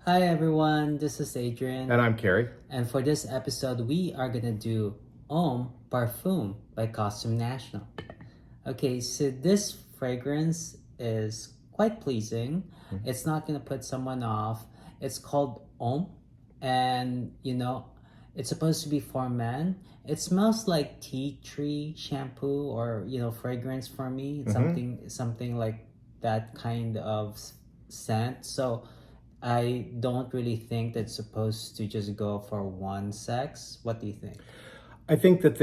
Hi everyone, this is Adrian. And I'm Carrie. And for this episode, we are gonna do Homme, parfum by Costume National. Okay, so this fragrance is quite pleasing. It's not gonna put someone off. It's called Homme, and it's supposed to be for men. It smells like tea tree shampoo or fragrance for me. It's Mm-hmm. something like that kind of scent. So I don't really think that's supposed to just go for one sex. What do you think? I think that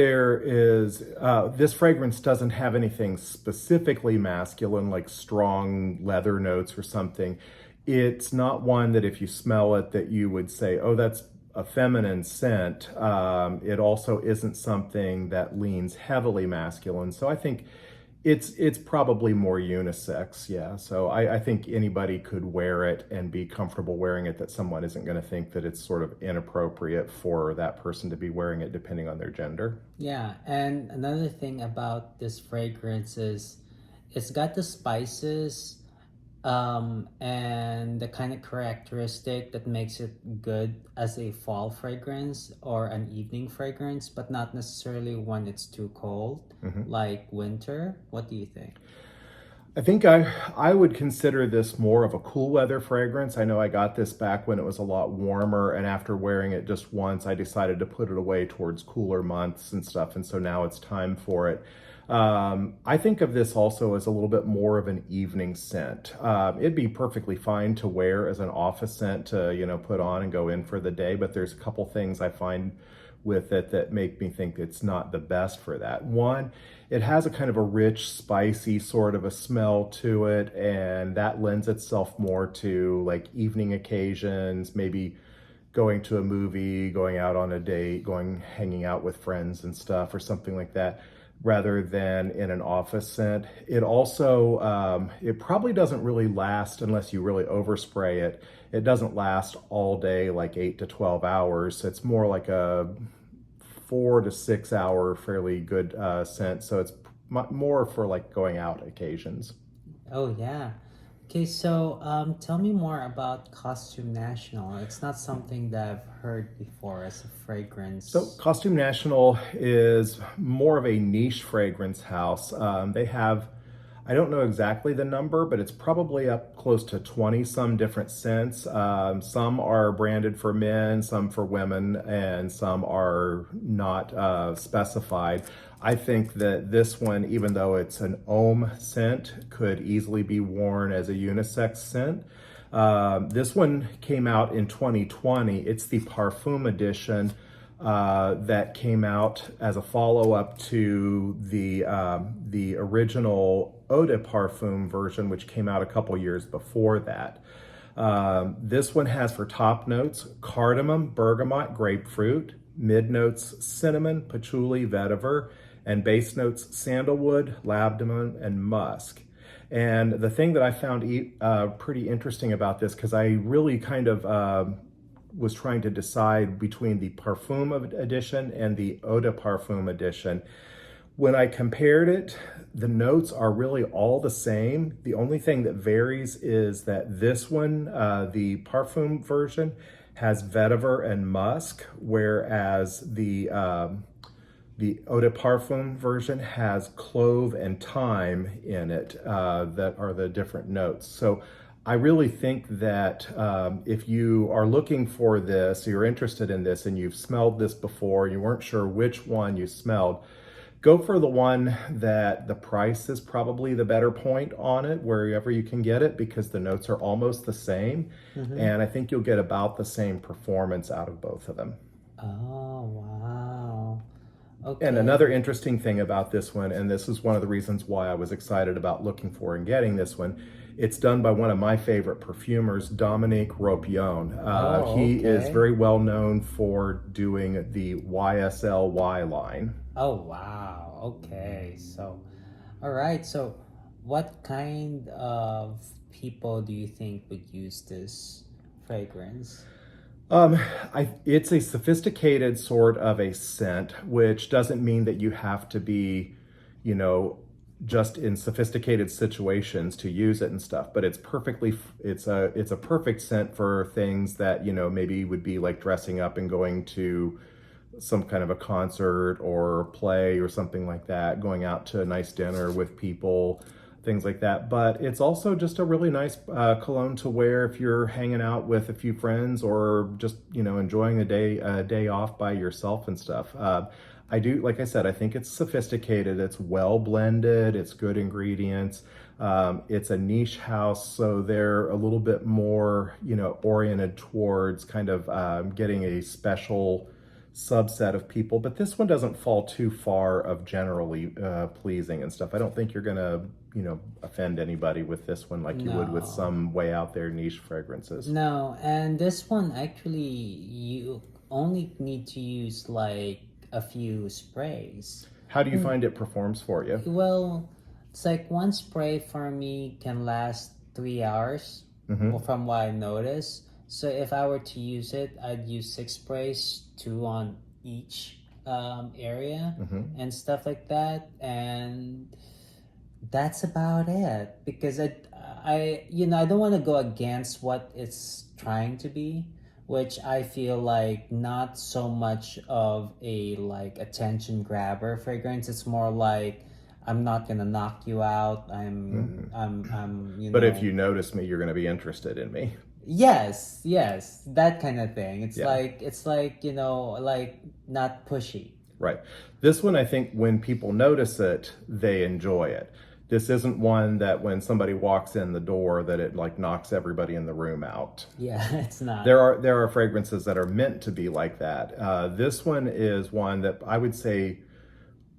this fragrance doesn't have anything specifically masculine, like strong leather notes or something. It's not one that if you smell it that you would say, oh, that's a feminine scent. It also isn't something that leans heavily masculine. So I think it's probably more unisex, yeah. So I think anybody could wear it and be comfortable wearing it, that someone isn't going to think that it's sort of inappropriate for that person to be wearing it depending on their gender. Yeah, and another thing about this fragrance is it's got the spices and the kind of characteristic that makes it good as a fall fragrance or an evening fragrance, but not necessarily when it's too cold, Mhm. like winter. What do you think? I think I would consider this more of a cool weather fragrance. I know I got this back when it was a lot warmer, and after wearing it just once, I decided to put it away towards cooler months and stuff, and so now it's time for it. I think of this also as a little bit more of an evening scent. It'd be perfectly fine to wear as an office scent to, put on and go in for the day, but there's a couple things I find with it that make me think it's not the best for that. One, it has a kind of a rich, spicy sort of a smell to it, and that lends itself more to like evening occasions, maybe going to a movie, going out on a date, hanging out with friends and stuff, or something like that, rather than in an office scent. It also, it probably doesn't really last unless you really overspray it. It doesn't last all day, like 8 to 12 hours. It's more like a 4 to 6 hour fairly good scent. So it's more for like going out occasions. Oh yeah. Okay, so tell me more about Costume National. It's not something that I've heard before as a So fragrance. Costume National is more of a niche fragrance house. They have, I don't know exactly the number, but it's probably up close to 20 some different scents. Some are branded for men, some for women, and some are not specified. I think that this one, even though it's an Homme scent, could easily be worn as a unisex scent. This one came out in 2020. It's the Parfum edition that came out as a follow-up to the original Eau de Parfum version, which came out a couple years before that. This one has for top notes cardamom, bergamot, grapefruit, mid notes cinnamon, patchouli, vetiver, and base notes sandalwood, lavender, and musk. And the thing that I found pretty interesting about this, because I really kind of was trying to decide between the Parfum edition and the Eau de Parfum edition. When I compared it, the notes are really all the same. The only thing that varies is that this one, the Parfum version, has vetiver and musk, whereas the Eau de Parfum version has clove and thyme in it that are the different notes. So I really think that if you are looking for this, you're interested in this, and you've smelled this before, you weren't sure which one you smelled, go for the one that the price is probably the better point on it, wherever you can get it, because the notes are almost the same. Mm-hmm. And I think you'll get about the same performance out of both of them. Oh, wow. And Okay. another interesting thing about this one, and this is one of the reasons why I was excited about looking for and getting this one, it's done by one of my favorite perfumers, Dominique Ropion. Oh, He is okay. very well known for doing the YSLY line. Oh, wow. Okay. All right. So, what kind of people do you think would use this fragrance? Um, it's a sophisticated sort of a scent, which doesn't mean that you have to be, you know, just in sophisticated situations to use it and stuff. But it's a perfect scent for things that, maybe would be like dressing up and going to some kind of a concert or play or something like that, going out to a nice dinner with people, things like that. But it's also just a really nice cologne to wear if you're hanging out with a few friends or just, enjoying a day off by yourself and stuff. I do, like I said, I think it's sophisticated. It's well blended. It's good ingredients. It's a niche house, so they're a little bit more, oriented towards kind of getting a special subset of people. But this one doesn't fall too far of generally pleasing and stuff. I don't think you're gonna, offend anybody with this one like you would with No. some way out there niche fragrances. No, and this one actually you only need to use like a few sprays. How do you find it performs for you? Well, it's like one spray for me can last 3 hours, well, from what I noticed. So if I were to use it, I'd use 6 sprays, two on each area and stuff like that. And that's about it because I don't want to go against what it's trying to be, which I feel like not so much of a like attention grabber fragrance. It's more like I'm not gonna knock you out. I'm But if you notice me, you're going to be interested in me. yes, that kind of thing. It's Yeah. like like not pushy. Right. This one, I think when people notice it, they enjoy it. This isn't one that when somebody walks in the door that it like knocks everybody in the room out. Yeah, it's not. There are fragrances that are meant to be like that. This one is one that I would say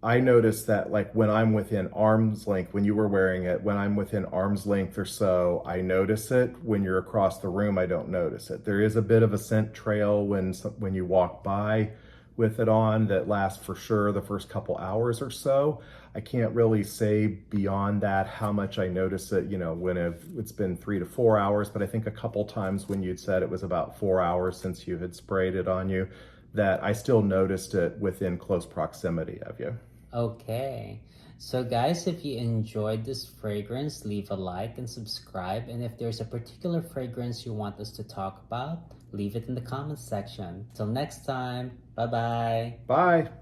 I noticed that like when I'm within arm's length, when you were wearing it, when I'm within arm's length or so, I notice it. When you're across the room, I don't notice it. There is a bit of a scent trail when you walk by with it on that lasts for sure the first couple hours or so. I can't really say beyond that how much I notice it, when it's been 3 to 4 hours, but I think a couple times when you'd said it was about 4 hours since you had sprayed it on you, that I still noticed it within close proximity of you. Okay. So guys, if you enjoyed this fragrance, leave a like and subscribe. And if there's a particular fragrance you want us to talk about, leave it in the comments section. Till next time, bye-bye. Bye.